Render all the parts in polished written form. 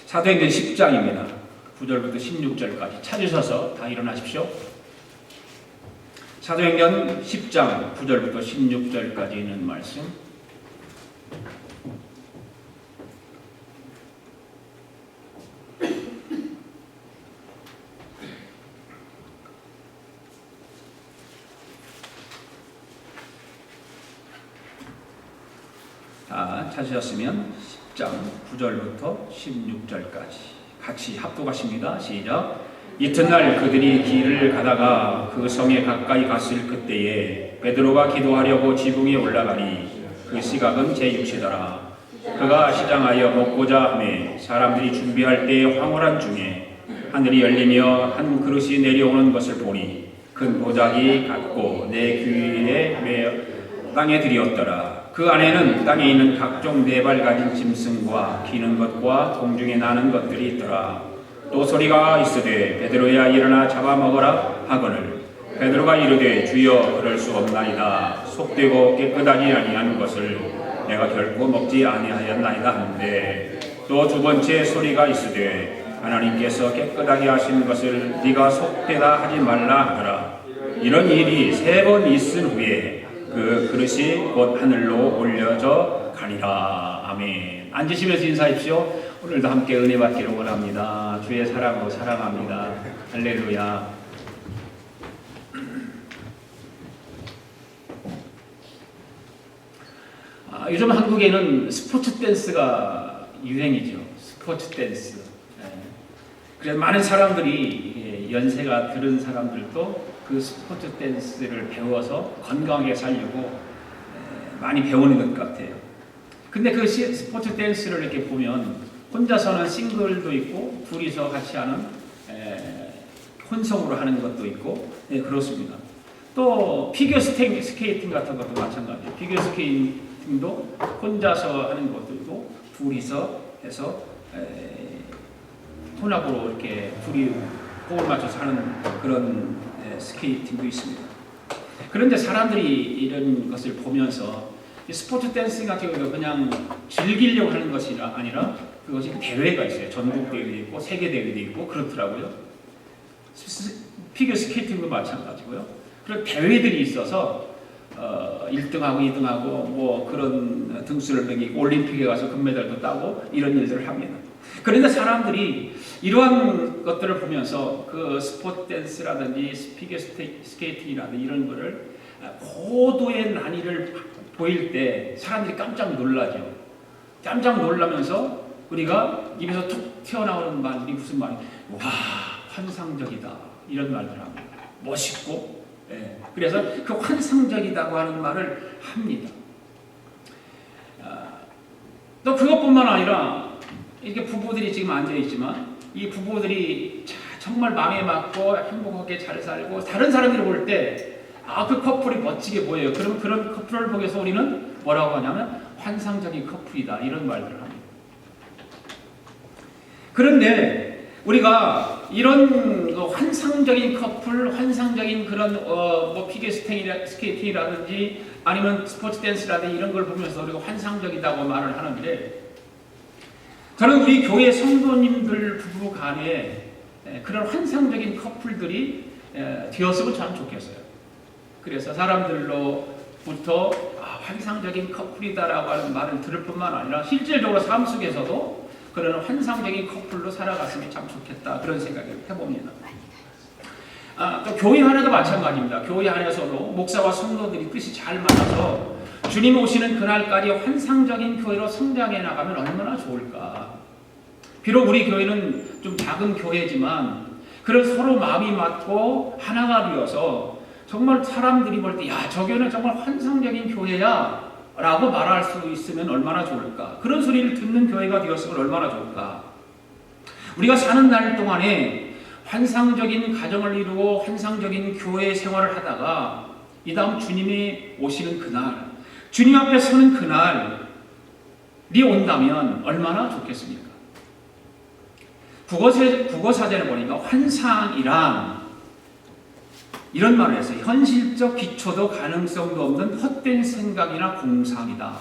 사도행전 10장입니다. 9절부터 16절까지 찾으셔서 다 일어나십시오. 사도행전 10장 9절부터 16절까지 있는 말씀. 다 찾으셨으면 10장 9절부터 16절까지 같이 합독하십니다. 시작. 이튿날 그들이 길을 가다가 그 성에 가까이 갔을 그때에 베드로가 기도하려고 지붕에 올라가니 그 시각은 제6시더라. 그가 시장하여 먹고자 하매 사람들이 준비할 때에 황홀한 중에 하늘이 열리며 한 그릇이 내려오는 것을 보니 큰 보자기 같고 내 귀에 매어 땅에 들이었더라. 그 안에는 땅에 있는 각종 네 발 가진 짐승과 기는 것과 공중에 나는 것들이 있더라. 또 소리가 있으되 베드로야 일어나 잡아먹어라 하거늘 베드로가 이르되 주여 그럴 수 없나이다. 속되고 깨끗하지 아니한 것을 내가 결코 먹지 아니하였나이다 하는데 또 두 번째 소리가 있으되 하나님께서 깨끗하게 하신 것을 네가 속되다 하지 말라 하더라. 이런 일이 세 번 있은 후에 그 그릇이 곧 하늘로 올려져 가니라. 아멘. 앉으시면서 인사하십시오. 오늘도 함께 은혜 받기를 원합니다. 주의 사랑으로 사랑합니다. 할렐루야. 요즘 한국에는 스포츠 댄스가 유행이죠. 스포츠 댄스. 그래서 많은 사람들이 연세가 들은 사람들도 그 스포츠 댄스를 배워서 건강하게 살려고 많이 배우는 것 같아요. 근데 그 스포츠 댄스를 이렇게 보면 혼자서는 싱글도 있고 둘이서 같이 하는 혼성으로 하는 것도 있고 그렇습니다. 또 피겨 스케이팅 같은 것도 마찬가지예요. 피겨 스케이팅도 혼자서 하는 것들도 둘이서 해서 혼합으로 이렇게 둘이 호흡을 맞춰서 하는 그런 스케이팅도 있습니다. 그런데 사람들이 이런 것을 보면서 스포츠 댄스 같은 경우는 그냥 즐기려고 하는 것이 아니라 그것이 대회가 있어요. 전국 대회도 있고 세계 대회도 있고 그렇더라고요. 피겨 스케이팅도 마찬가지고요. 그런 대회들이 있어서 1등하고 2등하고 뭐 그런 등수를 매기고 올림픽에 가서 금메달도 따고 이런 일들을 합니다. 그런데 사람들이 이러한 것들을 보면서 그 스포츠 댄스라든지 피겨 스케이팅이라든지 이런 거를 고도의 난이를 보일 때 사람들이 깜짝 놀라죠. 깜짝 놀라면서 우리가 입에서 툭 튀어나오는 말들이 무슨 말이에요? 와, 환상적이다. 이런 말들을 합니다. 멋있고. 그래서 그 환상적이다고 하는 말을 합니다. 또 그것뿐만 아니라 이렇게 부부들이 지금 앉아있지만 이 부부들이 정말 마음에 맞고 행복하게 잘 살고 다른 사람들이 볼 때 그 커플이 멋지게 보여요. 그러면 그런 커플을 보면서 우리는 뭐라고 하냐면 환상적인 커플이다. 이런 말들을 합니다. 그런데 우리가 이런 환상적인 커플, 환상적인 그런 뭐 피겨 스케이팅이라든지 아니면 스포츠 댄스라든지 이런 걸 보면서 우리가 환상적이다고 말을 하는데 저는 우리 교회 성도님들 부부 간에 그런 환상적인 커플들이 되었으면 참 좋겠어요. 그래서 사람들로부터 환상적인 커플이다라고 하는 말을 들을 뿐만 아니라 실질적으로 삶 속에서도 그런 환상적인 커플로 살아갔으면 참 좋겠다 그런 생각을 해봅니다. 또 교회 안에도 마찬가지입니다. 교회 안에서도 목사와 성도들이 뜻이 잘 맞아서 주님 오시는 그날까지 환상적인 교회로 성장해 나가면 얼마나 좋을까. 비록 우리 교회는 좀 작은 교회지만 그런 서로 마음이 맞고 하나가 되어서 정말 사람들이 볼 때 야, 저 교회는 정말 환상적인 교회야 라고 말할 수 있으면 얼마나 좋을까. 그런 소리를 듣는 교회가 되었으면 얼마나 좋을까. 우리가 사는 날 동안에 환상적인 가정을 이루고 환상적인 교회 생활을 하다가 이 다음 주님이 오시는 그날, 주님 앞에 서는 그날이 온다면 얼마나 좋겠습니까? 국어사전에 보니까 환상이란 이런 말을 했어요. 현실적 기초도 가능성도 없는 헛된 생각이나 공상이다.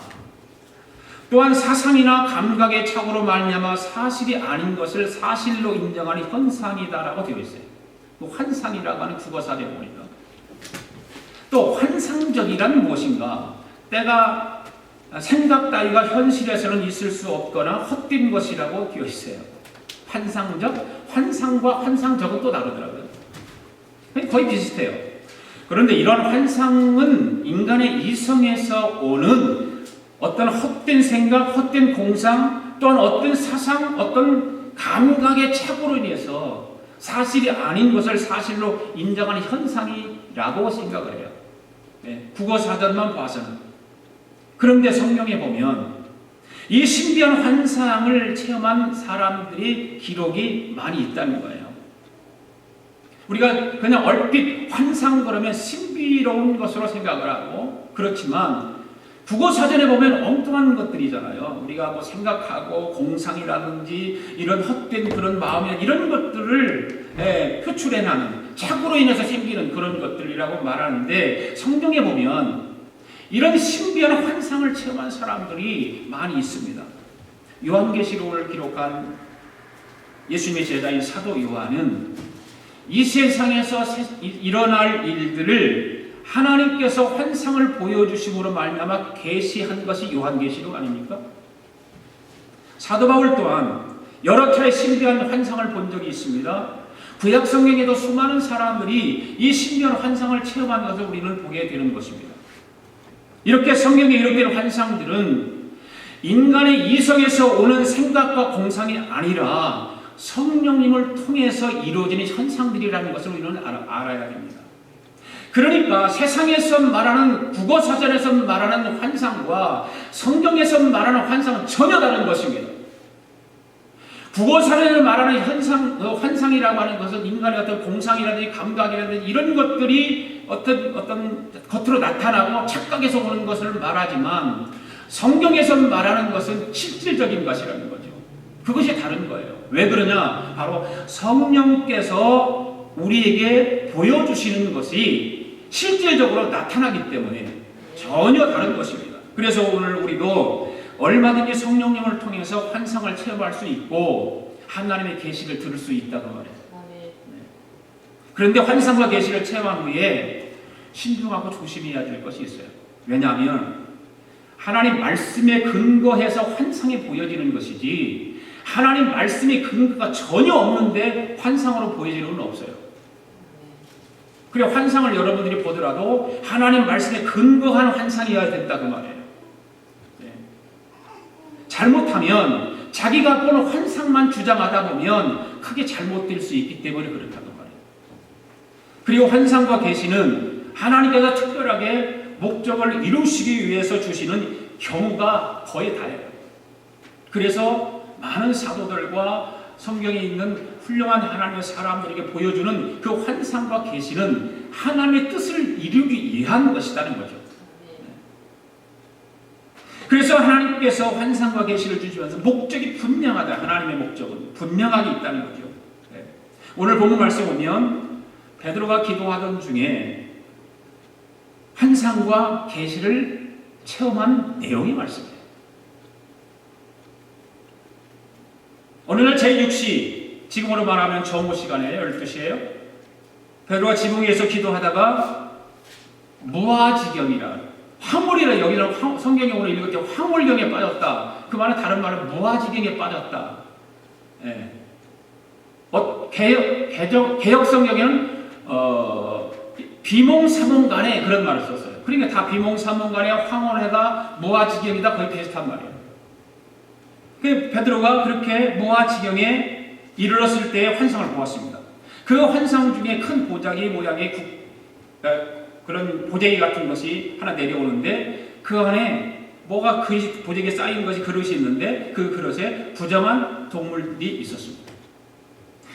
또한 사상이나 감각의 착오로 말미암아 사실이 아닌 것을 사실로 인정하는 현상이다라고 되어 있어요. 또 환상이라고 하는 국어사전에 보니까. 또 환상적이란 무엇인가? 때가 생각 따위가 현실에서는 있을 수 없거나 헛된 것이라고 되어 있어요. 환상적, 환상과 환상적은 또 다르더라고요. 거의 비슷해요. 그런데 이런 환상은 인간의 이성에서 오는 어떤 헛된 생각, 헛된 공상, 또한 어떤 사상, 어떤 감각의 착오로 인해서 사실이 아닌 것을 사실로 인정하는 현상이라고 생각을 해요. 국어사전만 봐서는. 그런데 성경에 보면 이 신비한 환상을 체험한 사람들이 기록이 많이 있다는 거예요. 우리가 그냥 얼핏 환상 그러면 신비로운 것으로 생각을 하고, 그렇지만 국어사전에 보면 엉뚱한 것들이잖아요. 우리가 뭐 생각하고 공상이라든지 이런 헛된 그런 마음이나 이런 것들을 표출해내는 착오로 인해서 생기는 그런 것들이라고 말하는데, 성경에 보면 이런 신비한 환상을 체험한 사람들이 많이 있습니다. 요한계시록을 기록한 예수님의 제자인 사도 요한은 이 세상에서 일어날 일들을 하나님께서 환상을 보여주심으로 말미암아 계시한 것이 요한계시록 아닙니까? 사도 바울 또한 여러 차례 신비한 환상을 본 적이 있습니다. 구약 성경에도 수많은 사람들이 이 신비한 환상을 체험한 것을 우리는 보게 되는 것입니다. 이렇게 성경에 이렇게 환상들은 인간의 이성에서 오는 생각과 공상이 아니라 성령님을 통해서 이루어지는 현상들이라는 것을 우리는 알아야 됩니다. 그러니까 세상에서 말하는 국어사전에서 말하는 환상과 성경에서 말하는 환상은 전혀 다른 것입니다. 국어사전에서 말하는 환상이라고 하는 것은 인간의 어떤 공상이라든지 감각이라든지 이런 것들이 어떤 겉으로 나타나고 착각에서 오는 것을 말하지만, 성경에서 말하는 것은 실질적인 것이라는 거죠. 그것이 다른 거예요. 왜 그러냐? 바로 성령께서 우리에게 보여주시는 것이 실질적으로 나타나기 때문에 전혀 다른 것입니다. 그래서 오늘 우리도 얼마든지 성령님을 통해서 환상을 체험할 수 있고 하나님의 계시를 들을 수 있다고 말해요. 그런데 환상과 계시를 체험한 후에 신중하고 조심해야 될 것이 있어요. 왜냐하면 하나님 말씀에 근거해서 환상이 보여지는 것이지, 하나님 말씀의 근거가 전혀 없는데 환상으로 보여지는 건 없어요. 그래, 환상을 여러분들이 보더라도 하나님 말씀에 근거한 환상이어야 된다 그 말이에요. 잘못하면 자기가 보는 환상만 주장하다 보면 크게 잘못될 수 있기 때문에 그렇다고 말이에요. 그리고 환상과 계시는 하나님께서 특별하게 목적을 이루시기 위해서 주시는 경우가 거의 다예요. 그래서 많은 사도들과 성경에 있는 훌륭한 하나님의 사람들에게 보여주는 그 환상과 계시는 하나님의 뜻을 이루기 위한 것이라는 거죠. 그래서 하나님께서 환상과 계시를 주시면서 목적이 분명하다. 하나님의 목적은 분명하게 있다는 거죠. 오늘 본문 말씀 보면 베드로가 기도하던 중에 환상과 계시를 체험한 내용이 말씀이에요. 오늘날 제6시, 지금으로 말하면 정오 시간이에요. 12시예요. 베드로가 지붕 위에서 기도하다가 무아지경이라, 황홀이라, 여기는 성경에 오늘 읽을 때 황홀경에 빠졌다. 그 말은 다른 말은 무아지경에 빠졌다. 개혁 성경에는 비몽사몽간에 그런 말을 썼어요. 그러니까 다 비몽사몽간에 황홀해가 무아지경이다, 거의 비슷한 말이에요. 그 베드로가 그렇게 무아지경에 이르렀을 때의 환상을 보았습니다. 그 환상 중에 큰 보자기 모양의 그런 보재기 같은 것이 하나 내려오는데, 그 안에 뭐가 그 보재기에 쌓인 것이 그릇이 있는데 그 그릇에 부정한 동물이 있었습니다.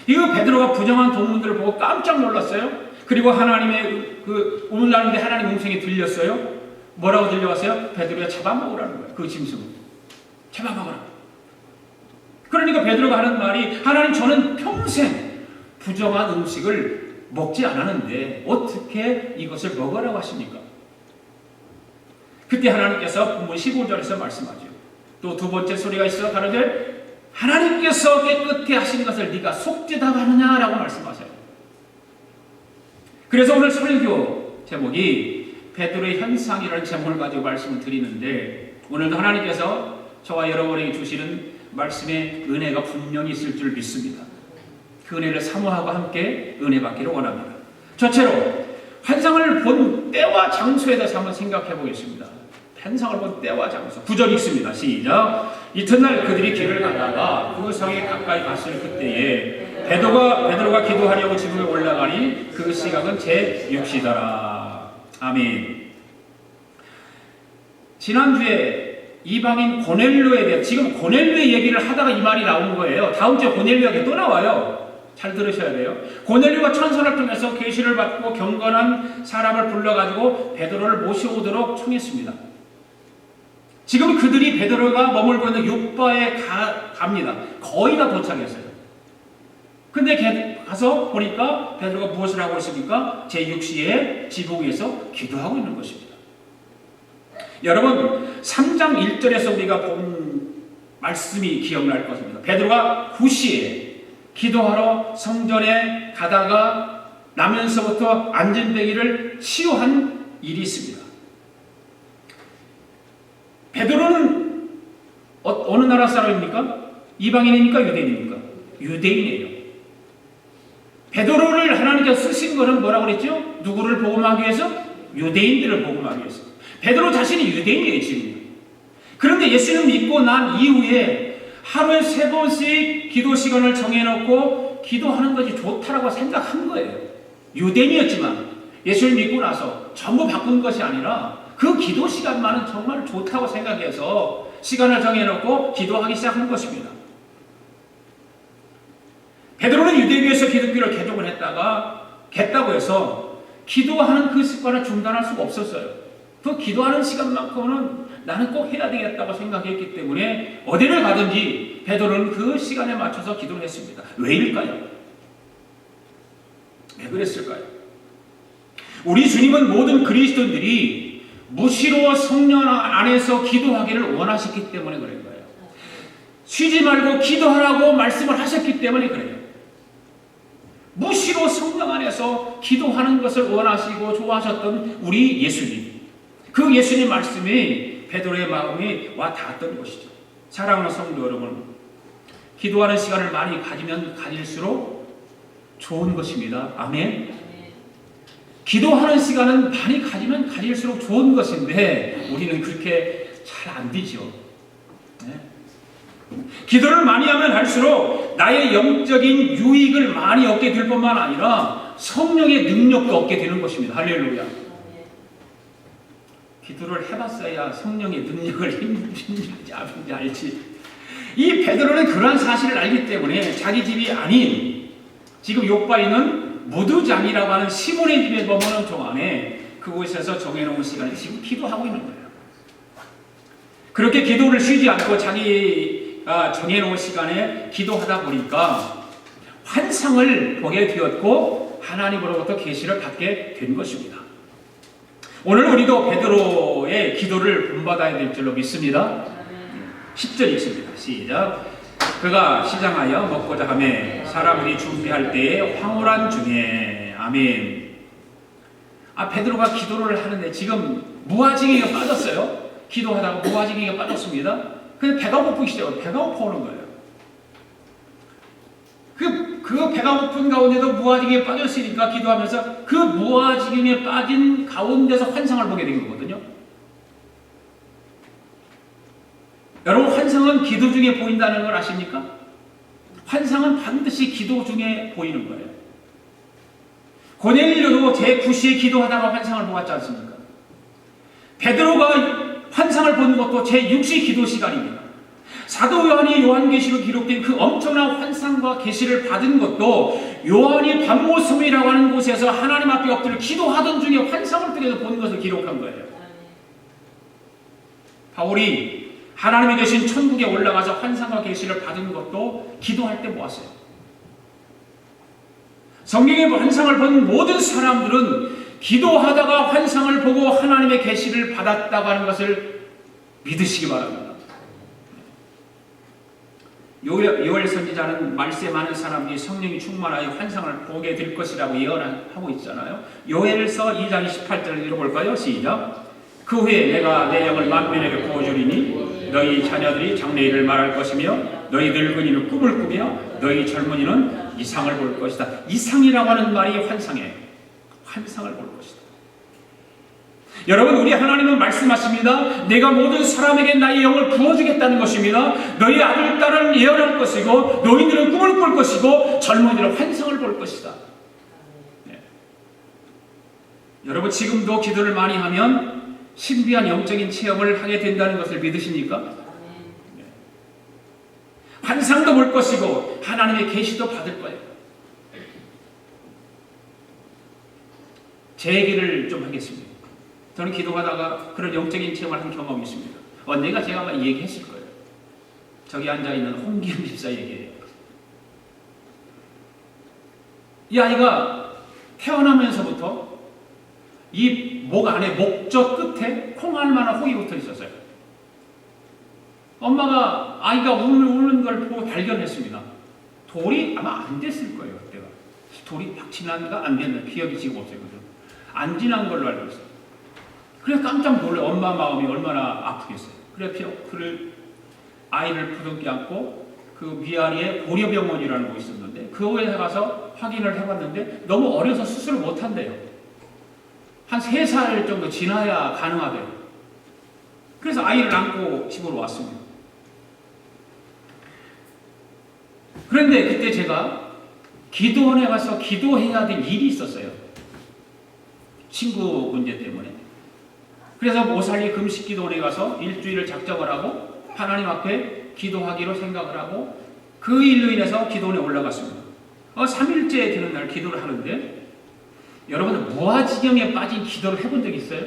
이거 베드로가 부정한 동물들을 보고 깜짝 놀랐어요. 그리고 하나님의 그 오늘 나는데 하나님 음성이 들렸어요. 뭐라고 들려왔어요? 베드로야, 잡아먹으라는 거예요. 그 짐승을 잡아먹으라. 그러니까 베드로가 하는 말이, 하나님, 저는 평생 부정한 음식을 먹지 않았는데 어떻게 이것을 먹으라고 하십니까? 그때 하나님께서 본문 15절에서 말씀하죠. 또 두 번째 소리가 있어 가로되 하나님께서 깨끗게 하신 것을 네가 속죄당하느냐라고 말씀하세요. 그래서 오늘 설교 제목이 베드로의 현상이라는 제목을 가지고 말씀을 드리는데, 오늘도 하나님께서 저와 여러분에게 주시는 말씀의 은혜가 분명히 있을 줄 믿습니다. 그 은혜를 사모하고 함께 은혜 받기를 원합니다. 첫째로 환상을 본 때와 장소에 대해서 한번 생각해 보겠습니다. 환상을 본 때와 장소. 9절이 있습니다. 시작. 이튿날 그들이 길을 가다가 그 성에 가까이 갔을 그때에 베드로가 기도하려고 지붕에 올라가니 그 시각은 제6시더라. 아멘. 지난주에 이방인 고넬료에 대해, 지금 고넬료의 얘기를 하다가 이 말이 나온 거예요. 다음 주에 고넬료가 또 나와요. 잘 들으셔야 돼요. 고넬료가 천사를 통해서 계시를 받고 경건한 사람을 불러가지고 베드로를 모셔오도록 청했습니다. 지금 그들이 베드로가 머물고 있는 요빠에 갑니다. 거의 다 도착했어요. 근데 가서 보니까 베드로가 무엇을 하고 있습니까? 제6시에 지붕에서 기도하고 있는 것입니다. 여러분 3장 1절에서 우리가 본 말씀이 기억날 것입니다. 베드로가 9시에 기도하러 성전에 가다가 나면서부터 안전뱅이를 치유한 일이 있습니다. 베드로는 어느 나라 사람입니까? 이방인입니까? 유대인입니까? 유대인이에요. 베드로를 하나님께서 쓰신 것은 뭐라고 그랬죠? 누구를 복음하기 위해서? 유대인들을 복음하기 위해서. 베드로 자신이 유대인이에요, 지금. 그런데 예수님 믿고 난 이후에 하루에 3번씩 기도 시간을 정해놓고 기도하는 것이 좋다라고 생각한 거예요. 유대인이었지만 예수님 믿고 나서 전부 바꾼 것이 아니라 그 기도 시간만은 정말 좋다고 생각해서 시간을 정해놓고 기도하기 시작한 것입니다. 베드로는 유대교에서 기독교를 개종을 했다고 해서 기도하는 그 습관을 중단할 수가 없었어요. 그 기도하는 시간만큼은 나는 꼭 해야 되겠다고 생각했기 때문에 어디를 가든지 베드로는 그 시간에 맞춰서 기도를 했습니다. 왜일까요? 왜 그랬을까요? 우리 주님은 모든 그리스도인들이 무시로 성령 안에서 기도하기를 원하셨기 때문에 그런 거예요. 쉬지 말고 기도하라고 말씀을 하셨기 때문에 그래요. 무시로 성령 안에서 기도하는 것을 원하시고 좋아하셨던 우리 예수님, 그 예수님 말씀이 베드로의 마음에 와 닿았던 것이죠. 사랑하는 성도 여러분, 기도하는 시간을 많이 가지면 가질수록 좋은 것입니다. 아멘. 기도하는 시간은 많이 가지면 가질수록 좋은 것인데 우리는 그렇게 잘 안 되죠. 네? 기도를 많이 하면 할수록 나의 영적인 유익을 많이 얻게 될 뿐만 아니라 성령의 능력도 얻게 되는 것입니다. 할렐루야. 기도를 해봤어야 성령의 능력을 힘든지 아픈지 알지. 이 베드로는 그러한 사실을 알기 때문에 자기 집이 아닌 지금 요바에 있는 무두장이라고 하는 시몬의 집에 머무는 동안에 그곳에서 정해놓은 시간에 지금 기도하고 있는 거예요. 그렇게 기도를 쉬지 않고 자기가 정해놓은 시간에 기도하다 보니까 환상을 보게 되었고 하나님으로부터 계시를 받게 된 것입니다. 오늘 우리도 베드로의 기도를 본받아야 될 줄로 믿습니다. 10절 읽습니다. 시작. 그가 시장하여 먹고자 하매 사람들이 준비할 때에 황홀한 중에. 아멘. 베드로가 기도를 하는데 지금 무아지경에 빠졌어요. 기도하다가 무아지경에 빠졌습니다. 근데 배가 고프기 시작해요. 배가 고파오는 거예요. 그 배가 고픈 가운데도 무아지경에 빠졌으니까 기도하면서 그 무아지경에 빠진 가운데서 환상을 보게 된 거거든요. 여러분, 환상은 기도 중에 보인다는 걸 아십니까? 환상은 반드시 기도 중에 보이는 거예요. 고넬료도 제9시에 기도하다가 환상을 보았지 않습니까? 베드로가 환상을 본 것도 제6시 기도 시간입니다. 사도 요한이 요한계시로 기록된 그 엄청난 환상과 계시를 받은 것도 요한이 반모섬이라고 하는 곳에서 하나님 앞에 엎드려 기도하던 중에 환상을 통해서 본 것을 기록한 거예요. 바울이 하나님이 계신 천국에 올라가서 환상과 계시를 받은 것도 기도할 때 보았어요. 성경의 환상을 본 모든 사람들은 기도하다가 환상을 보고 하나님의 계시를 받았다고 하는 것을 믿으시기 바랍니다. 요엘 선지자는 말세 많은 사람들이 성령이 충만하여 환상을 보게 될 것이라고 예언하고 있잖아요. 요엘서 2장 28절을 읽어볼까요? 시작. 그 후에 내가 내 영을 만민에게 부어주리니 너희 자녀들이 장래일을 말할 것이며 너희 늙은이는 꿈을 꾸며 너희 젊은이는 이상을 볼 것이다. 이상이라고 하는 말이 환상이에요. 환상을 볼 것이다. 여러분, 우리 하나님은 말씀하십니다. 내가 모든 사람에게 나의 영을 부어주겠다는 것입니다. 너희 아들, 딸은 예언할 것이고 노인들은 꿈을 꿀 것이고 젊은이들은 환상을 볼 것이다. 네. 여러분, 지금도 기도를 많이 하면 신비한 영적인 체험을 하게 된다는 것을 믿으십니까? 네. 환상도 볼 것이고 하나님의 계시도 받을 거예요. 제 얘기를 좀 하겠습니다. 저는 기도하다가 그런 영적인 체험을 한 경험이 있습니다. 언젠가 제가 아마 이 얘기 했을 거예요. 저기 앉아있는 홍기현 집사 얘기예요. 이 아이가 태어나면서부터 이 목 안에, 목젖 끝에 콩알만한 혹이 붙어 있었어요. 엄마가 아이가 우는 걸 보고 발견했습니다. 돌이 아마 안 됐을 거예요, 그때가. 돌이 막 지난가 안 됐나, 기억이 지금 없어요. 안 지난 걸로 알고 있어요. 그래서 깜짝 놀래. 엄마 마음이 얼마나 아프겠어요. 그래 아이를 부둥켜 안고 그 위아래에 고려병원이라는 곳이 있었는데 그곳에 가서 확인을 해봤는데 너무 어려서 수술을 못 한대요. 한 3살 정도 지나야 가능하대요. 그래서 아이를 안고 집으로 왔습니다. 그런데 그때 제가 기도원에 가서 기도해야 될 일이 있었어요. 친구 문제 때문에. 그래서 모살리 금식기도원에 가서 일주일을 작정을 하고 하나님 앞에 기도하기로 생각을 하고 그 일로 인해서 기도원에 올라갔습니다. 3일째 되는 날 기도를 하는데 여러분들 무아지경에 빠진 기도를 해본 적 있어요?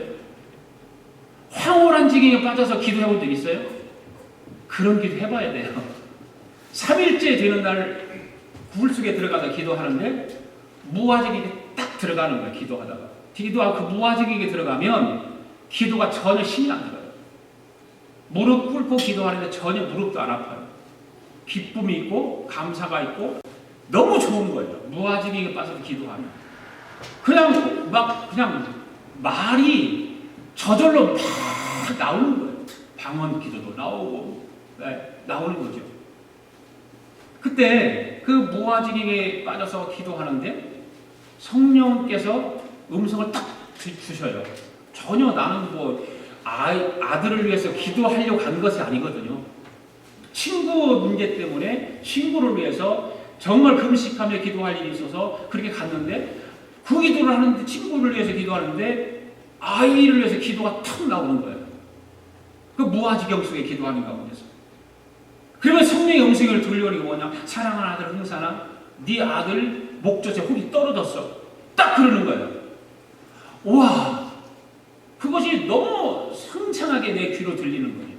황홀한 지경에 빠져서 기도해본 적 있어요? 그런 기도 해봐야 돼요. 3일째 되는 날 굴 속에 들어가서 기도하는데 무아지경에 딱 들어가는 거예요. 기도하다가. 기도하고 그 무아지경에 들어가면 기도가 전혀 힘이 안 들어요. 무릎 꿇고 기도하는데 전혀 무릎도 안 아파요. 기쁨이 있고 감사가 있고 너무 좋은 거예요. 무아지경에 빠져서 기도하면. 그냥 말이 저절로 막 나오는 거예요. 방언 기도도 나오고 나오는 거죠. 그때 그 무아지경에 빠져서 기도하는데 성령께서 음성을 딱 주셔요. 전혀 나는 아들을 위해서 기도하려고 간 것이 아니거든요. 친구 문제 때문에 친구를 위해서 정말 금식하며 기도할 일이 있어서 그렇게 갔는데 그 기도를 하는데 친구를 위해서 기도하는데 아이를 위해서 기도가 탁 나오는 거예요. 그 무아지경 속에 기도하는 가운데서. 그러면 성령의 음성을 들려오니까 뭐냐? 사랑하는 아들 흥사나 네 아들 목젖에 혹이 떨어졌어. 딱 그러는 거예요. 와, 그것이 너무 상창하게 내 귀로 들리는 거예요.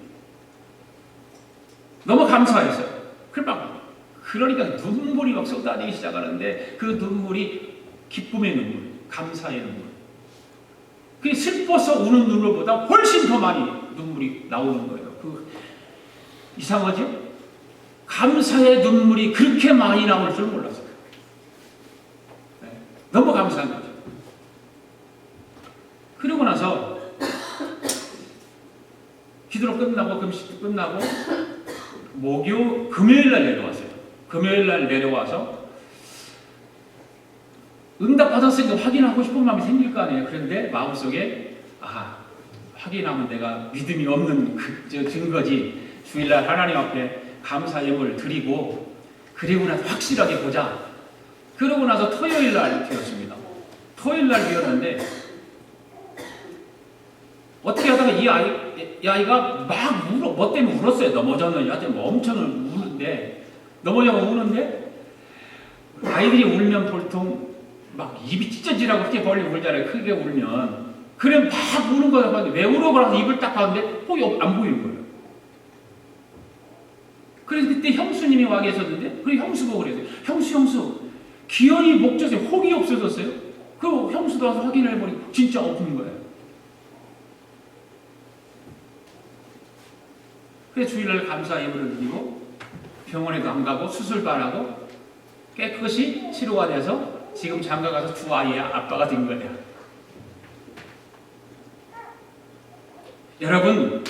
너무 감사했어요. 그러니까 눈물이 막 쏟아지기 시작하는데 그 눈물이 기쁨의 눈물, 감사의 눈물. 그게 슬퍼서 우는 눈물보다 훨씬 더 많이 눈물이 나오는 거예요. 이상하죠? 감사의 눈물이 그렇게 많이 나올 줄 몰랐어요. 네, 너무 감사한 거죠. 그러고 나서 기도로 끝나고 금식도 끝나고 금요일날 내려왔어요. 금요일날 내려와서 응답 받았으니까 확인하고 싶은 마음이 생길 거 아니에요. 그런데 마음속에 확인하면 내가 믿음이 없는 증거지. 주일날 하나님 앞에 감사 예물을 드리고 그리고 나서 확실하게 보자. 그러고 나서 토요일날 되었습니다. 토요일날 되었는데 어떻게 하다가 이 아이가 막 뭐 때문에 울었어요. 넘어졌는지 하여튼 엄청 우는데 아이들이 울면 보통 막 입이 찢어지라고 그렇게 벌리 울잖아요. 크게 울면. 그래 막 우는 거예요. 왜 울어보라고 입을 딱 봤는데 혹이 안 보이는 거예요. 그래서 그때 형수님이 와 계셨는데 그리고 형수가 그랬어요. 형수 기현이 목젖에 혹이 없어졌어요. 그 형수도 와서 확인을 해보니 진짜 없는 거예요. 그래서 주일날 감사 예물을 드리고 병원에도 안 가고 수술도 안 하고 깨끗이 치료가 돼서 지금 장가가서 두 아이의 아빠가 된 거예요. 여러분,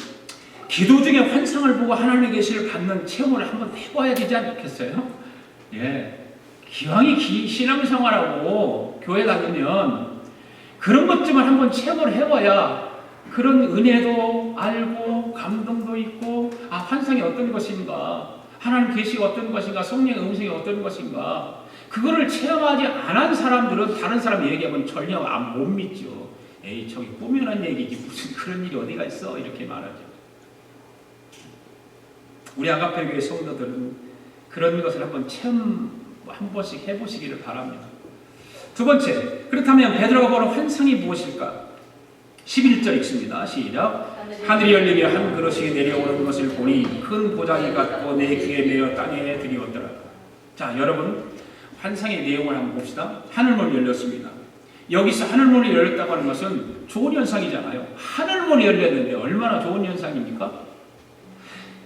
기도 중에 환상을 보고 하나님의 계시를 받는 체험을 한번 해봐야 되지 않겠어요? 예. 기왕이 신앙생활하고 교회 다니면 그런 것쯤은 한번 체험을 해봐야 그런 은혜도 알고 감동도 있고, 아, 환상이 어떤 것인가, 하나님 계시가 어떤 것인가, 성령의 음성이 어떤 것인가, 그거를 체험하지 않은 사람들은 다른 사람 얘기하면 전혀 못 믿죠. 에이, 저기 꾸며낸 얘기지 무슨 그런 일이 어디가 있어, 이렇게 말하죠. 우리 아가페 교회 성도들은 그런 것을 한번 체험 한 번씩 해보시기를 바랍니다. 두 번째, 그렇다면 베드로가 보는 환상이 무엇일까? 11절 읽습니다. 시작. 하늘이 열리며 한 그릇이 내려오는 것을 보니 큰 보자기 같고 내 귀에 매어 땅에 들이었더라. 자, 여러분, 환상의 내용을 한번 봅시다. 하늘문이 열렸습니다. 여기서 하늘문이 열렸다고 하는 것은 좋은 현상이잖아요. 하늘문이 열렸는데 얼마나 좋은 현상입니까?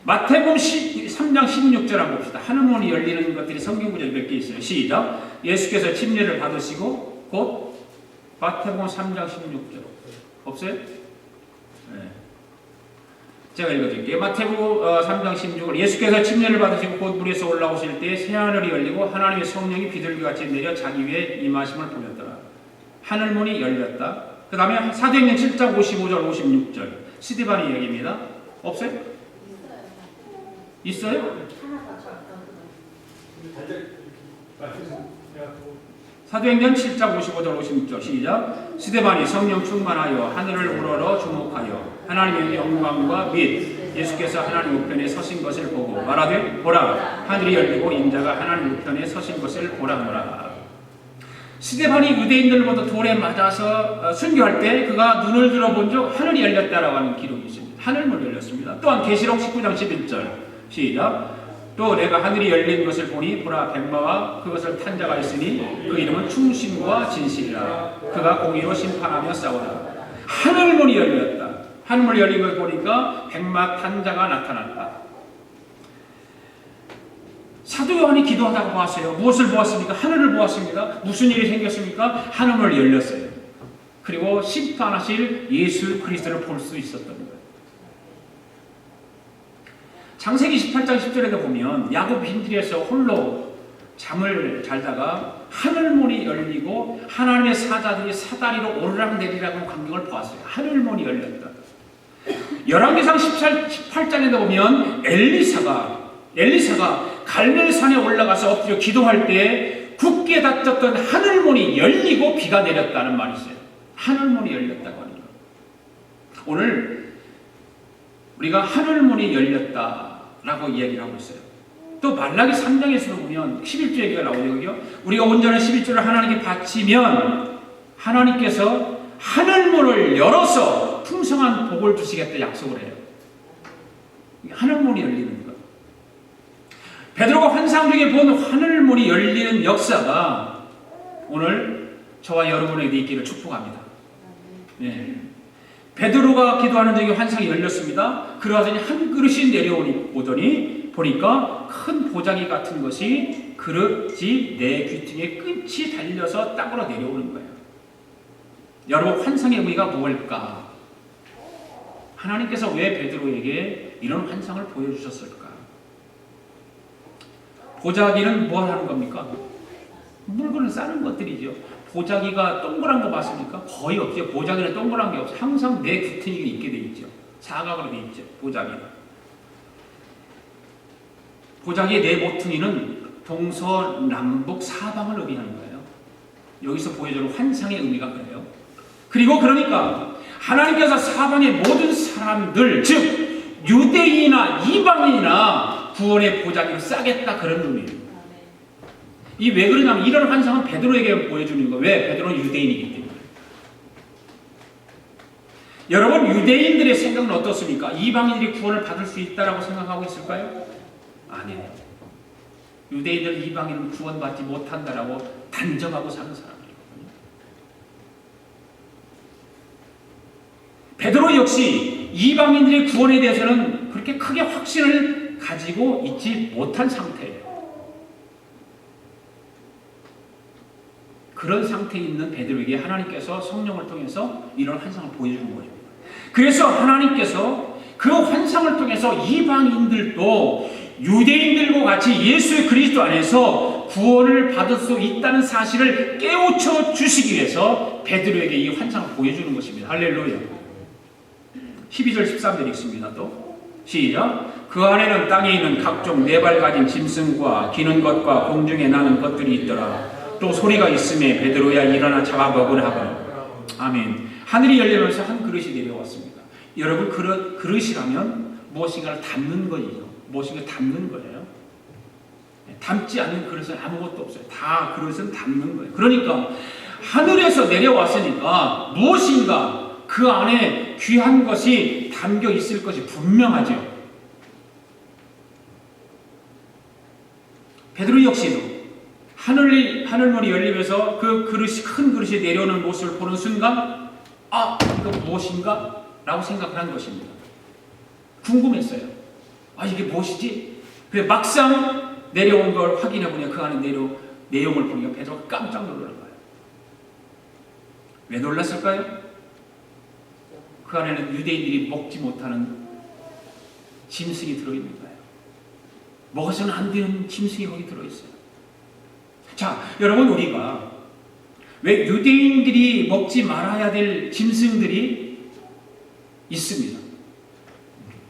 마태복음 3장 16절 한번 봅시다. 하늘문이 열리는 것들이 성경 구절이 몇 개 있어요. 시작. 예수께서 침례를 받으시고 곧 마태복음 3장 16절 없어요? 네. 제가 읽어드릴게요. 마태복음 3장 16절 예수께서 침례를 받으시고 곧 물에서 올라오실 때 새하늘이 열리고 하나님의 성령이 비둘기같이 내려 자기 위에 임하심을 보였더라. 하늘문이 열렸다. 그 다음에 사도행전 7장 55절 56절 스데반의 이야기입니다. 없어요? 있어요? 사도행전 7장 55절 56절 시작. 스데반이 성령 충만하여 하늘을 우러러 주목하여 하나님의 영광과 및 예수께서 하나님 우편에 서신 것을 보고 말하되 보라 하늘이 열리고 인자가 하나님 우편에 서신 것을 보라노라. 스데반이 유대인들보다 돌에 맞아서 순교할 때 그가 눈을 들어본 적 하늘이 열렸다라고 하는 기록이 있습니다. 하늘문 열렸습니다. 또한 계시록 19장 11절 시작. 또 내가 하늘이 열린 것을 보니 보라 백마와 그것을 탄 자가 있으니 그 이름은 충신과 진실이라. 그가 공의로 심판하며 싸우라. 하늘문이 열렸다. 하늘문이 열린 걸 보니까 백마 탄 자가 나타났다. 사도 요한이 기도하다가 보았어요. 무엇을 보았습니까? 하늘을 보았습니다. 무슨 일이 생겼습니까? 하늘문이 열렸어요. 그리고 심판하실 예수 그리스도를 볼 수 있었던 거예요. 창세기 18장 10절에도 보면 야곱 빈들에서 홀로 잠을 잘다가 하늘문이 열리고 하나님의 사자들이 사다리로 오르락내리락 광경을 보았어요. 하늘문이 열렸다. 열왕기상 18장에도 보면 엘리사가 갈멜산에 올라가서 엎드려 기도할 때 굳게 닫혔던 하늘문이 열리고 비가 내렸다는 말이 있어요. 하늘문이 열렸다고 하는 거. 오늘 우리가 하늘문이 열렸다라고 이야기를 하고 있어요. 또 말라기 3장에서 보면 11조 얘기가 나오죠. 우리가 온전한 11조를 하나님께 바치면 하나님께서 하늘문을 열어서 풍성한 복을 주시겠다 약속을 해요. 하늘문이 열리는 것. 베드로가 환상 중에 본 하늘문이 열리는 역사가 오늘 저와 여러분에게 있기를 축복합니다. 네. 베드로가 기도하는 중에 환상이 열렸습니다. 그러더니 한 그릇이 내려오더니 보니까 큰 보자기 같은 것이 그릇이 내 귀퉁이에 끝이 달려서 땅으로 내려오는 거예요. 여러분, 환상의 의미가 무엇일까? 하나님께서 왜 베드로에게 이런 환상을 보여주셨을까? 보자기는 뭘 하는 겁니까? 물건을 싸는 것들이죠. 보자기가 동그란 거 봤습니까? 거의 없죠. 보자기는 동그란 게 없어요. 항상 내 귀퉁이가 있게 돼 있죠. 사각으로 돼 있죠. 보자기가. 보자기의 네 모퉁이는 동서남북 사방을 의미하는 거예요. 여기서 보여주는 환상의 의미가 그래요. 그리고 그러니까 하나님께서 사방의 모든 사람들, 즉 유대인이나 이방인이나 구원의 보자기를 싸겠다, 그런 의미예요. 이 왜 그러냐면 이런 환상은 베드로에게 보여주는 거예요. 왜? 베드로는 유대인이기 때문에. 여러분, 유대인들의 생각은 어떻습니까? 이방인들이 구원을 받을 수 있다라고 생각하고 있을까요? 아니에요. 유대인들 이방인은 구원받지 못한다라고 단정하고 사는 사람들이거든요. 베드로 역시 이방인들의 구원에 대해서는 그렇게 크게 확신을 가지고 있지 못한 상태예요. 그런 상태에 있는 베드로에게 하나님께서 성령을 통해서 이런 환상을 보여주는 거죠. 그래서 하나님께서 그 환상을 통해서 이방인들도 유대인들과 같이 예수 그리스도 안에서 구원을 받을 수 있다는 사실을 깨우쳐 주시기 위해서 베드로에게 이 환상을 보여주는 것입니다. 할렐루야. 12절 13절 읽습니다. 또 시작. 그 안에는 땅에 있는 각종 네 발 가진 짐승과 기는 것과 공중에 나는 것들이 있더라. 또 소리가 있음에 베드로야 일어나 잡아 먹으라 하거라. 아멘. 하늘이 열리면서 한 그릇이 내려왔습니다. 여러분 그릇이라면 무엇인가를 담는 거죠. 무엇인가 담는 거예요. 담지 않는 그릇은 아무것도 없어요. 다 그릇은 담는 거예요. 그러니까 하늘에서 내려왔으니까 무엇인가 그 안에 귀한 것이 담겨 있을 것이 분명하죠. 베드로 역시도 하늘문이 열리면서 그 그릇이 큰 그릇이 내려오는 모습을 보는 순간 이거 무엇인가? 라고 생각을 한 것입니다. 궁금했어요. 이게 무엇이지? 그래 막상 내려온 걸 확인해 보니 그 안에 내용을 보니까 베드로가 깜짝 놀란 거예요. 왜 놀랐을까요? 그 안에는 유대인들이 먹지 못하는 짐승이 들어있는 거예요. 먹어서는 안 되는 짐승이 거기 들어있어요. 자, 여러분 우리가 왜 유대인들이 먹지 말아야 될 짐승들이 있습니다.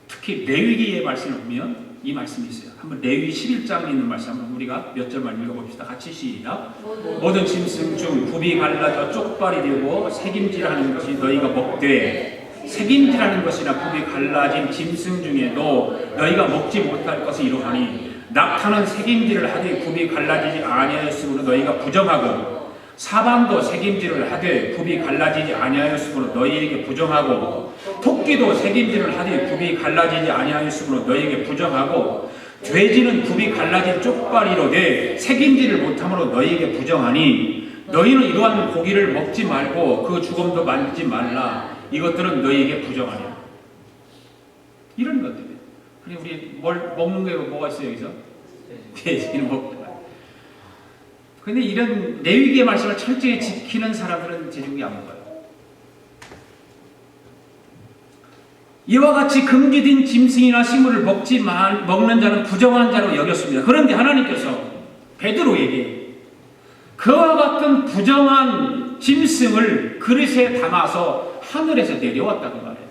특히 레위기의 말씀을 보면 이 말씀이 있어요. 한번 레위 11장에 있는 말씀 한번 우리가 몇 절만 읽어봅시다. 같이 시작. 모든 짐승 중 굽이 갈라져 쪽발이 되고 새김질하는 것이 너희가 먹되 새김질하는 것이나 굽이 갈라진 짐승 중에도 너희가 먹지 못할 것이 이러하니 낙타는 새김질을 하되 굽이 갈라지지 아니하였으므로 너희가 부정하고 사방도 새김질을 하되 굽이 갈라지지 아니하였으므로 너희에게 부정하고 토끼도 새김질을 하되 굽이 갈라지지 아니하였으므로 너희에게 부정하고 돼지는 굽이 갈라진 쪽발이로되 새김질을 못함으로 너희에게 부정하니 너희는 이러한 고기를 먹지 말고 그 죽음도 만지지 말라. 이것들은 너희에게 부정하냐. 이런 것들이에요. 그래 우리 뭘 먹는 게 뭐가 있어요 여기서? 돼지는 먹다. 근데 이런 레위기의 말씀을 철저히 지키는 사람들은 제국이 안 먹어요. 이와 같이 금지된 짐승이나 식물을 먹는 자는 부정한 자로 여겼습니다. 그런데 하나님께서 베드로에게 그와 같은 부정한 짐승을 그릇에 담아서 하늘에서 내려왔다고 말해요.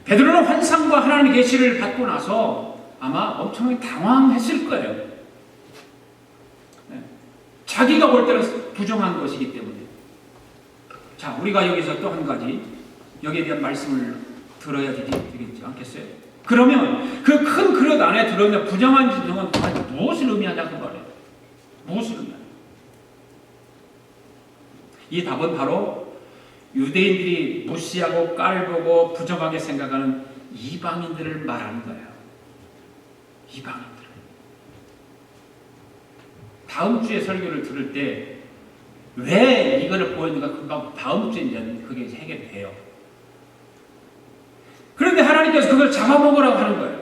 베드로는 환상과 하나님의 계시를 받고 나서 아마 엄청나게 당황했을 거예요. 자기가 볼 때는 부정한 것이기 때문에. 자, 우리가 여기서 또 한 가지 여기에 대한 말씀을 들어야 되지 않겠어요? 그러면 그 큰 그릇 안에 들어있는 부정한 짐승은 무엇을 의미하냐고 말해요. 무엇을 의미하냐? 이 답은 바로 유대인들이 무시하고 깔보고 부정하게 생각하는 이방인들을 말하는 거예요. 이방인들. 다음 주에 설교를 들을 때 왜 이거를 보였는가 그건 다음 주에 이제 그게 해결돼요. 그런데 하나님께서 그걸 잡아먹으라고 하는 거예요.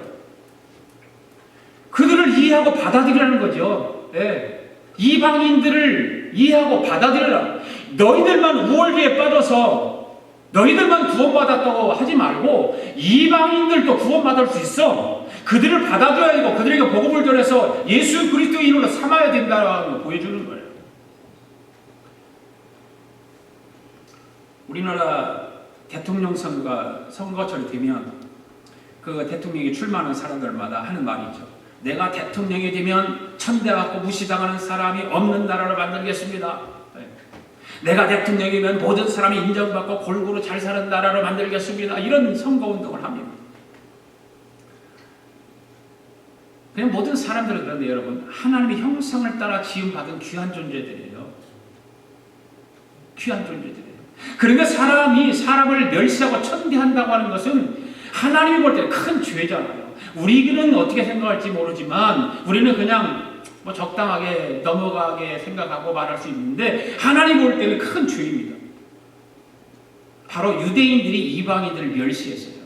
그들을 이해하고 받아들이라는 거죠. 네. 이방인들을 이해하고 받아들여라. 너희들만 우월기에 빠져서 너희들만 구원받았다고 하지 말고 이방인들도 구원받을 수 있어. 그들을 받아줘야 되고 그들에게 복음을 전해서 예수 그리스도인으로 삼아야 된다는 걸 보여주는 거예요. 우리나라 대통령 선거철이 되면 그 대통령이 출마하는 사람들마다 하는 말이 있죠. 내가 대통령이 되면 천대받고 무시당하는 사람이 없는 나라를 만들겠습니다. 내가 대통령이면 모든 사람이 인정받고 골고루 잘 사는 나라를 만들겠습니다. 이런 선거운동을 합니다. 그냥 모든 사람들은 그런데 여러분 하나님의 형상을 따라 지음받은 귀한 존재들이에요. 귀한 존재들이에요. 그런데 사람이 사람을 멸시하고 천대한다고 하는 것은 하나님이 볼 때는 큰 죄잖아요. 우리는 어떻게 생각할지 모르지만 우리는 그냥 적당하게 넘어가게 생각하고 말할 수 있는데 하나님 볼 때는 큰 죄입니다. 바로 유대인들이 이방인들을 멸시했어요.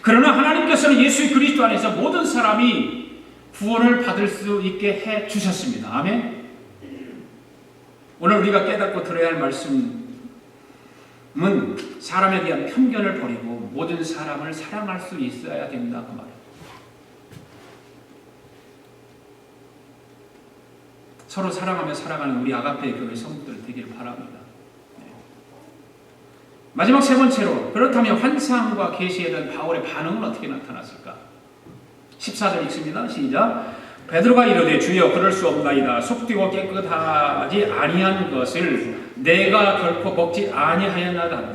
그러나 하나님께서는 예수 그리스도 안에서 모든 사람이 구원을 받을 수 있게 해 주셨습니다. 아멘. 오늘 우리가 깨닫고 들어야 할 말씀은 사람에 대한 편견을 버리고 모든 사람을 사랑할 수 있어야 된다 그 말이에요. 서로 사랑하며 살아가는 우리 아가페 교회 성도들 되길 바랍니다. 네. 마지막 세 번째로, 그렇다면 환상과 계시에 대한 바울의 반응은 어떻게 나타났을까? 14절 읽습니다. 시작. 베드로가 이르되 주여 그럴 수 없나이다. 속되고 깨끗하지 아니한 것을 내가 결코 먹지 아니하였나이다.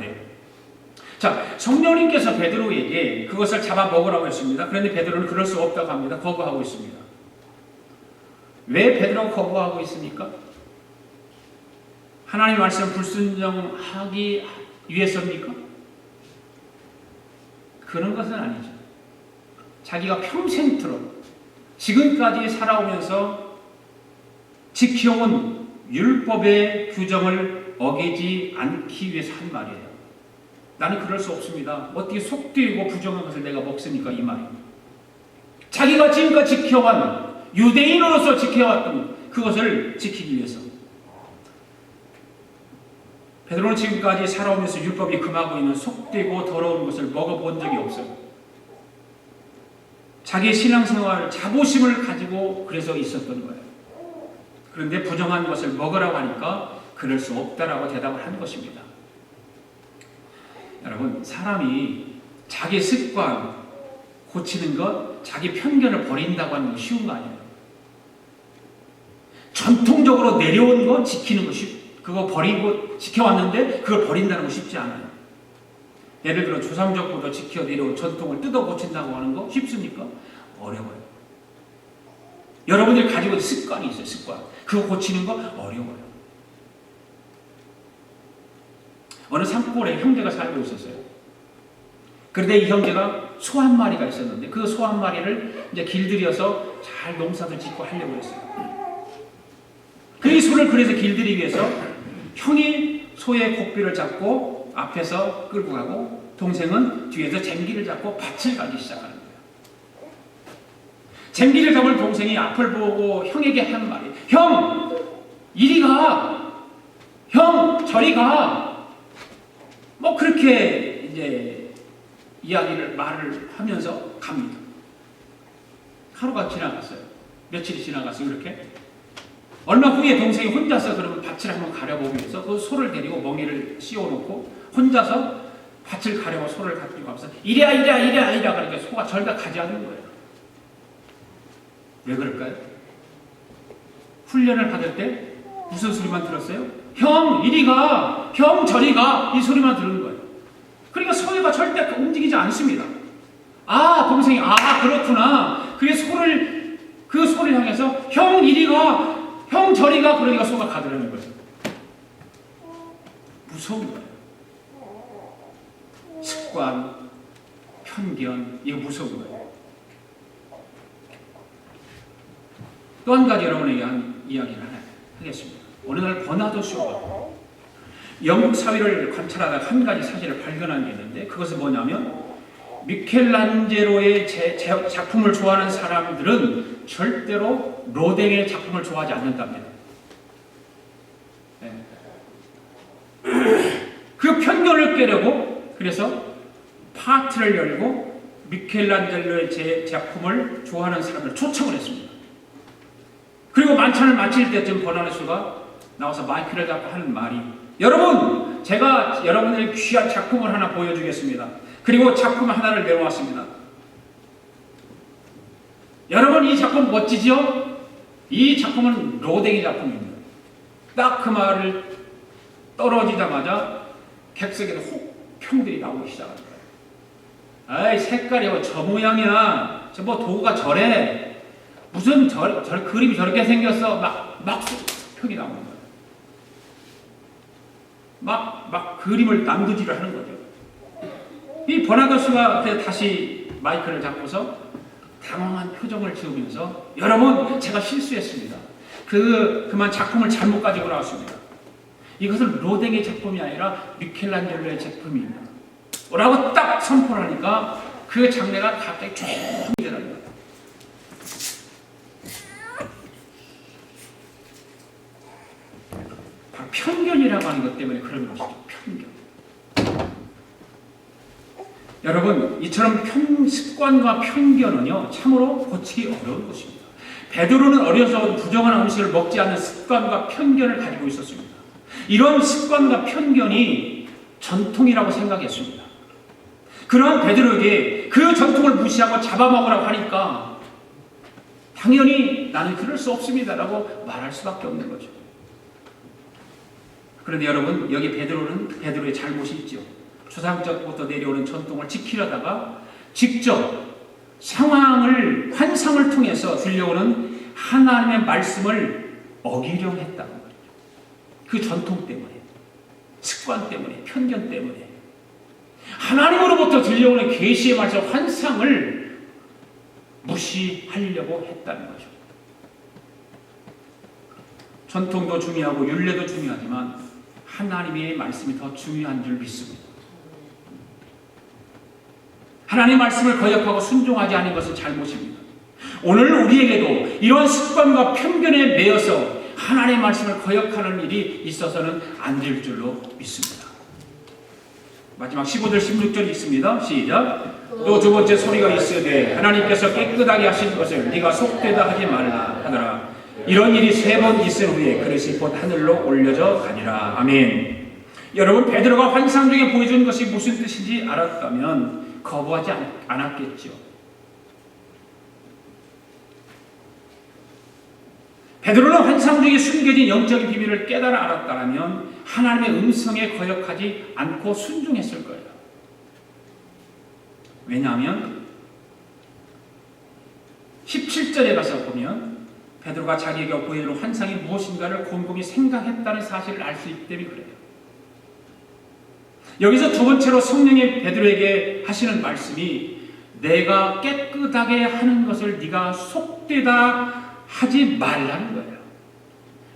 자, 성령님께서 베드로에게 그것을 잡아 먹으라고 했습니다. 그런데 베드로는 그럴 수 없다고 합니다. 거부하고 있습니다. 왜 베드로가 거부하고 있습니까? 하나님의 말씀 불순종하기 위해서입니까? 그런 것은 아니죠. 자기가 평생토록 지금까지 살아오면서 지켜온 율법의 규정을 어기지 않기 위해서 한 말이에요. 나는 그럴 수 없습니다. 어떻게 속되고 부정한 것을 내가 먹습니까? 이 말입니다. 자기가 지금까지 지켜온 유대인으로서 지켜왔던 그것을 지키기 위해서. 베드로는 지금까지 살아오면서 율법이 금하고 있는 속되고 더러운 것을 먹어본 적이 없어요. 자기의 신앙생활 자부심을 가지고 그래서 있었던 거예요. 그런데 부정한 것을 먹으라고 하니까 그럴 수 없다라고 대답을 한 것입니다. 여러분, 사람이 자기 습관 고치는 것, 자기 편견을 버린다고 하는 건 쉬운 거 아니에요. 전통적으로 내려온 거 지키는 거 그거 버리고 지켜왔는데 그걸 버린다는 거 쉽지 않아요. 예를 들어 조상적부터 지켜 내려온 전통을 뜯어 고친다고 하는 거 쉽습니까? 어려워요. 여러분들이 가지고 있는 습관이 있어요. 습관. 그거 고치는 거 어려워요. 어느 산골에 형제가 살고 있었어요. 그런데 이 형제가 소 한 마리가 있었는데 그 소 한 마리를 이제 길들여서 잘 농사를 짓고 하려고 했어요. 그 소를 그래서 길들이기 위해서 형이 소의 고삐를 잡고 앞에서 끌고 가고 동생은 뒤에서 쟁기를 잡고 밭을 가기 시작하는 거예요. 쟁기를 잡은 동생이 앞을 보고 형에게 한 말이, 형! 이리 가! 형! 저리 가! 뭐 그렇게 이제 말을 하면서 갑니다. 하루가 지나갔어요. 며칠이 지나갔어요. 이렇게. 얼마 후에 동생이 혼자서 그러면 밭을 한번 가려보기 위해서 그 소를 데리고 멍이를 씌워놓고 혼자서 밭을 가려고 소를 가지고 가면서 이랴 그러니까 소가 절대 가지 않는 거예요. 왜 그럴까요? 훈련을 받을 때 무슨 소리만 들었어요? 형 이리 가! 형 저리 가! 이 소리만 들은 거예요. 그러니까 소가 절대 움직이지 않습니다. 동생이 그렇구나. 그 소리를 향해서 형 이리 가! 형 저리 가! 그러니까 소가 가더라는 거예요. 무서운 거예요. 습관, 편견, 이거 무서운 거예요. 또 한 가지 여러분에게 한 이야기를 하겠습니다. 어느 날 버나드 쇼가 영국 사회를 관찰하다가 한 가지 사실을 발견한 게 있는데 그것은 뭐냐면 미켈란젤로의 작품을 좋아하는 사람들은 절대로 로댕의 작품을 좋아하지 않는답니다. 네. 그 편견을 깨려고 그래서 파티를 열고 미켈란젤로의 작품을 좋아하는 사람을 초청을 했습니다. 그리고 만찬을 마칠 때쯤 버나르쇼가 나와서 마이크를 잡고 하는 말이, 여러분, 제가 여러분들의 귀한 작품을 하나 보여주겠습니다. 그리고 작품 하나를 내놓았습니다. 여러분, 이 작품 멋지죠? 이 작품은 로댕이 작품입니다. 딱 그 말을 떨어지자마자 객석에서 혹평들이 나오기 시작합니다. 아이, 색깔이 저 모양이야. 저 뭐 도구가 저래. 무슨 저 그림이 저렇게 생겼어. 막 평이 나오는 거예요. 막 그림을 남두지를 하는 거죠. 이 버나더스가 다시 마이크를 잡고서 당황한 표정을 지으면서, 여러분, 제가 실수했습니다. 그만 작품을 잘못 가지고 나왔습니다. 이것은 로댕의 작품이 아니라 미켈란젤로의 작품입니다. 라고 딱 선포를 하니까 그 그 장래가 갑자기 조용히 되는 거예요. 바로 편견이라고 하는 것 때문에 그런 것이죠. 편견. 여러분, 이처럼 습관과 편견은요, 참으로 고치기 어려운 것입니다. 베드로는 어려서 부정한 음식을 먹지 않는 습관과 편견을 가지고 있었습니다. 이런 습관과 편견이 전통이라고 생각했습니다. 그러한 베드로에게 그 전통을 무시하고 잡아먹으라고 하니까 당연히 나는 그럴 수 없습니다라고 말할 수밖에 없는 거죠. 그런데 여러분, 여기 베드로의 잘못이 있죠. 조상적부터 내려오는 전통을 지키려다가 직접 환상을 통해서 들려오는 하나님의 말씀을 어기려 했다는 거죠. 그 전통 때문에, 습관 때문에, 편견 때문에 하나님으로부터 들려오는 계시의 말씀, 환상을 무시하려고 했다는 거죠. 전통도 중요하고 율례도 중요하지만 하나님의 말씀이 더 중요한 줄 믿습니다. 하나님의 말씀을 거역하고 순종하지 않은 것은 잘못입니다. 오늘 우리에게도 이런 습관과 편견에 매여서 하나님의 말씀을 거역하는 일이 있어서는 안 될 줄로 믿습니다. 마지막 15절 16절이 있습니다. 시작. 또 두 번째 소리가 있으되 하나님께서 깨끗하게 하신 것을 네가 속되다 하지 말라 하더라. 이런 일이 3번 있은 후에 그릇이 곧 하늘로 올려져 가니라. 아멘. 여러분, 베드로가 환상 중에 보여준 것이 무슨 뜻인지 알았다면 거부하지 않았겠죠. 베드로는 환상 중에 숨겨진 영적인 비밀을 깨달아 알았다면 하나님의 음성에 거역하지 않고 순종했을 거예요. 왜냐하면 17절에 가서 보면 베드로가 자기에게 보여준 환상이 무엇인가를 곰곰이 생각했다는 사실을 알 수 있기 때문에 그래요. 여기서 두 번째로 성령이 베드로에게 하시는 말씀이 내가 깨끗하게 하는 것을 네가 속되다 하지 말라는 거예요.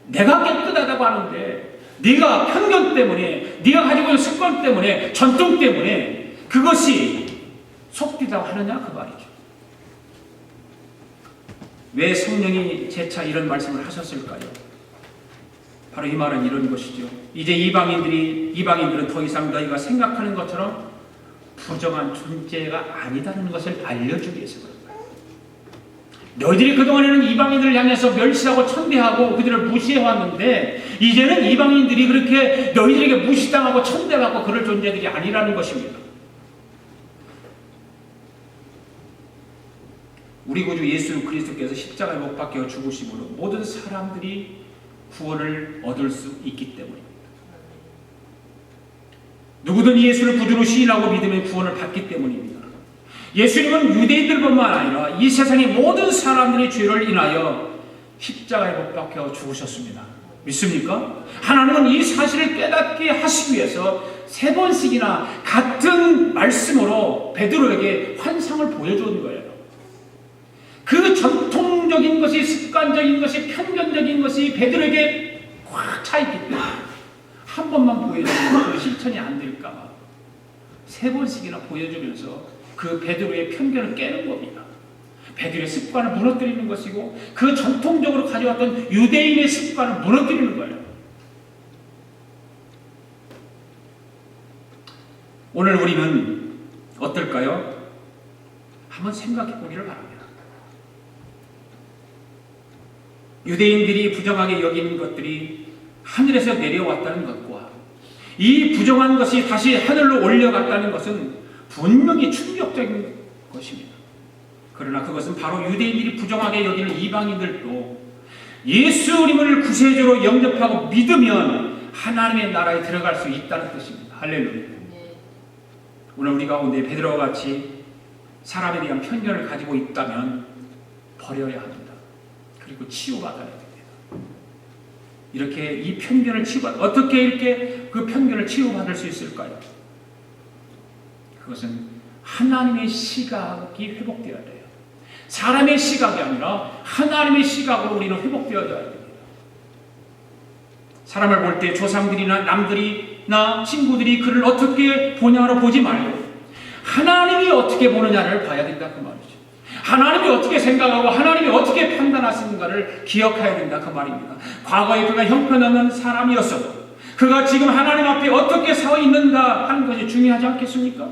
내가 깨끗하다고 하는데 네가 편견 때문에, 네가 가지고 있는 습관 때문에, 전통 때문에 그것이 속되다고 하느냐 그 말이죠. 왜 성령이 재차 이런 말씀을 하셨을까요? 바로 이 말은 이런 것이죠. 이제 이방인들은 더 이상 너희가 생각하는 것처럼 부정한 존재가 아니다는 것을 알려주기 위해서 그런 거예요. 너희들이 그동안에는 이방인들을 향해서 멸시하고 천대하고 그들을 무시해왔는데 이제는 이방인들이 그렇게 너희들에게 무시당하고 천대받고 그럴 존재들이 아니라는 것입니다. 우리 구주 예수 그리스도께서 십자가에 못 박혀 죽으심으로 모든 사람들이 구원을 얻을 수 있기 때문입니다. 누구든 예수를 구주로 시인하고 믿으면 구원을 받기 때문입니다. 예수님은 유대인들뿐만 아니라 이 세상의 모든 사람들의 죄를 인하여 십자가에 못 박혀 죽으셨습니다. 믿습니까? 하나님은 이 사실을 깨닫게 하시기 위해서 3번씩이나 같은 말씀으로 베드로에게 환상을 보여주는 거예요. 그 전통적인 것이, 습관적인 것이, 편견적인 것이 베드로에게 꽉 차있기 때문에 한 번만 보여주면 그 실천이 안 될까 3번씩이나 보여주면서 그 베드로의 편견을 깨는 겁니다. 베드로의 습관을 무너뜨리는 것이고 그 전통적으로 가져왔던 유대인의 습관을 무너뜨리는 거예요. 오늘 우리는 어떨까요? 한번 생각해 보기를 바랍니다. 유대인들이 부정하게 여기는 것들이 하늘에서 내려왔다는 것과 이 부정한 것이 다시 하늘로 올려갔다는 것은 분명히 충격적인 것입니다. 그러나 그것은 바로 유대인들이 부정하게 여기는 이방인들도 예수님을 구세주로 영접하고 믿으면 하나님의 나라에 들어갈 수 있다는 뜻입니다. 할렐루야. 오늘 우리 가운데 베드로와 같이 사람에 대한 편견을 가지고 있다면 버려야 합니다. 그리고 치유받아야 됩니다. 이렇게 이 편견을 어떻게 이렇게 그 편견을 치유받을 수 있을까요? 그것은 하나님의 시각이 회복되어야 돼요. 사람의 시각이 아니라 하나님의 시각으로 우리는 회복되어야 됩니다. 사람을 볼 때 조상들이나 남들이나 친구들이 그를 어떻게 보냐로 보지 말고 하나님이 어떻게 보느냐를 봐야 된다 그 말이죠. 하나님이 어떻게 생각하고 하나님이 어떻게 판단하시는가를 기억해야 된다 그 말입니다. 과거에 그가 형편없는 사람이었어도 그가 지금 하나님 앞에 어떻게 서 있는가 하는 것이 중요하지 않겠습니까?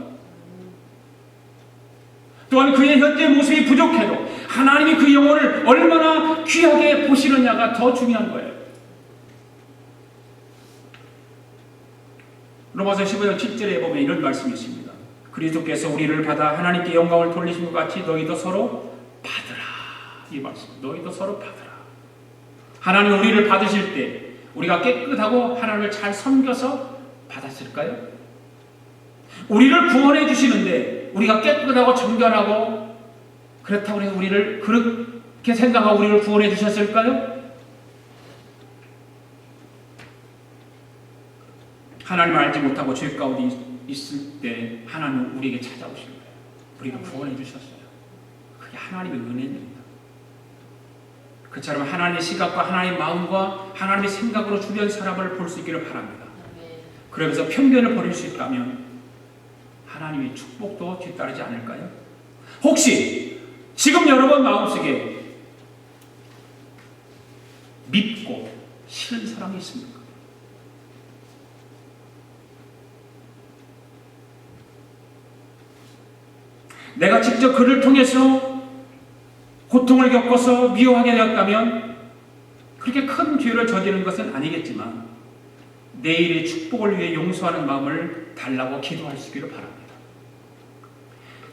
또한 그의 현재 모습이 부족해도 하나님이 그 영혼을 얼마나 귀하게 보시느냐가 더 중요한 거예요. 로마서 15장 7절에 보면 이런 말씀이 있습니다. 그리스도께서 우리를 받아 하나님께 영광을 돌리신 것 같이 너희도 서로 받으라. 이 말씀. 너희도 서로 받으라. 하나님 우리를 받으실 때 우리가 깨끗하고 하나님을 잘 섬겨서 받았을까요? 우리를 구원해 주시는데 우리가 깨끗하고 정결하고 그렇다고 해서 우리를 그렇게 생각하고 우리를 구원해 주셨을까요? 하나님을 알지 못하고 죄 가운데 있을 때 하나님은 우리에게 찾아오신 거예요. 우리를 구원해 주셨어요. 그게 하나님의 은혜입니다. 그처럼 하나님의 시각과 하나님의 마음과 하나님의 생각으로 주변 사람을 볼 수 있기를 바랍니다. 그러면서 편견을 버릴 수 있다면 하나님의 축복도 뒤따르지 않을까요? 혹시 지금 여러분 마음속에 믿고 싫은 사람이 있습니까? 내가 직접 그를 통해서 고통을 겪어서 미워하게 되었다면 그렇게 큰 죄를 저지른 것은 아니겠지만 내일의 축복을 위해 용서하는 마음을 달라고 기도할 수 있기를 바랍니다.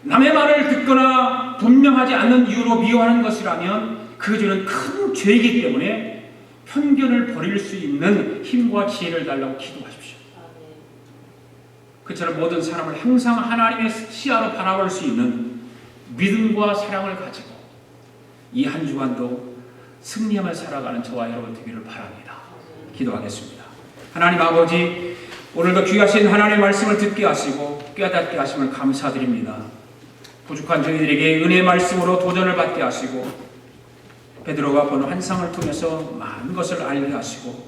남의 말을 듣거나 분명하지 않는 이유로 미워하는 것이라면 그 죄는 큰 죄이기 때문에 편견을 버릴 수 있는 힘과 지혜를 달라고 기도하십시오. 그처럼 모든 사람을 항상 하나님의 시야로 바라볼 수 있는 믿음과 사랑을 가지고 이 한 주간도 승리하며 살아가는 저와 여러분 되기를 바랍니다. 기도하겠습니다. 하나님 아버지, 오늘도 귀하신 하나님의 말씀을 듣게 하시고 깨닫게 하심을 감사드립니다. 부족한 저희들에게 은혜의 말씀으로 도전을 받게 하시고 베드로가 본 환상을 통해서 많은 것을 알게 하시고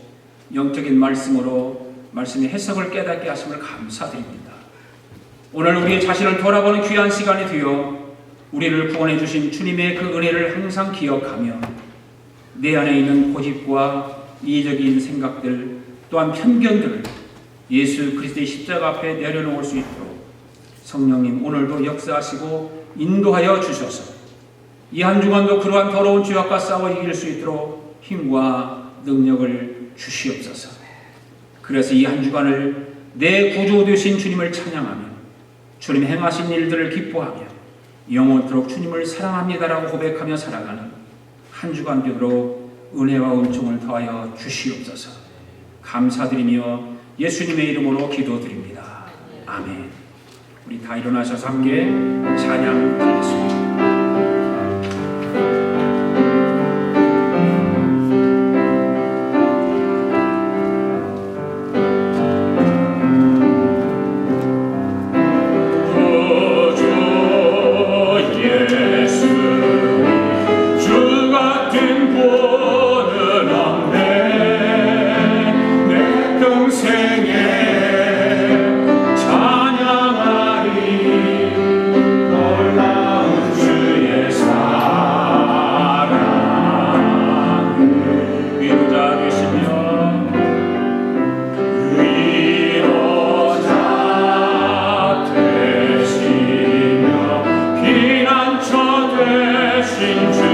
영적인 말씀으로 말씀의 해석을 깨닫게 하심을 감사드립니다. 오늘 우리의 자신을 돌아보는 귀한 시간이 되어 우리를 구원해 주신 주님의 그 은혜를 항상 기억하며 내 안에 있는 고집과 이기적인 생각들 또한 편견들을 예수 그리스도의 십자가 앞에 내려놓을 수 있도록 성령님 오늘도 역사하시고 인도하여 주셔서 이 한 주간도 그러한 더러운 죄악과 싸워 이길 수 있도록 힘과 능력을 주시옵소서. 그래서 이 한 주간을 내 구주 되신 주님을 찬양하며 주님 행하신 일들을 기뻐하며 영원토록 주님을 사랑합니다라고 고백하며 살아가는 한 주간 되도록 은혜와 은총을 더하여 주시옵소서. 감사드리며 예수님의 이름으로 기도드립니다. 아멘. 우리 다 일어나셔서 함께 찬양 드리겠습니다. 피난처 되신 주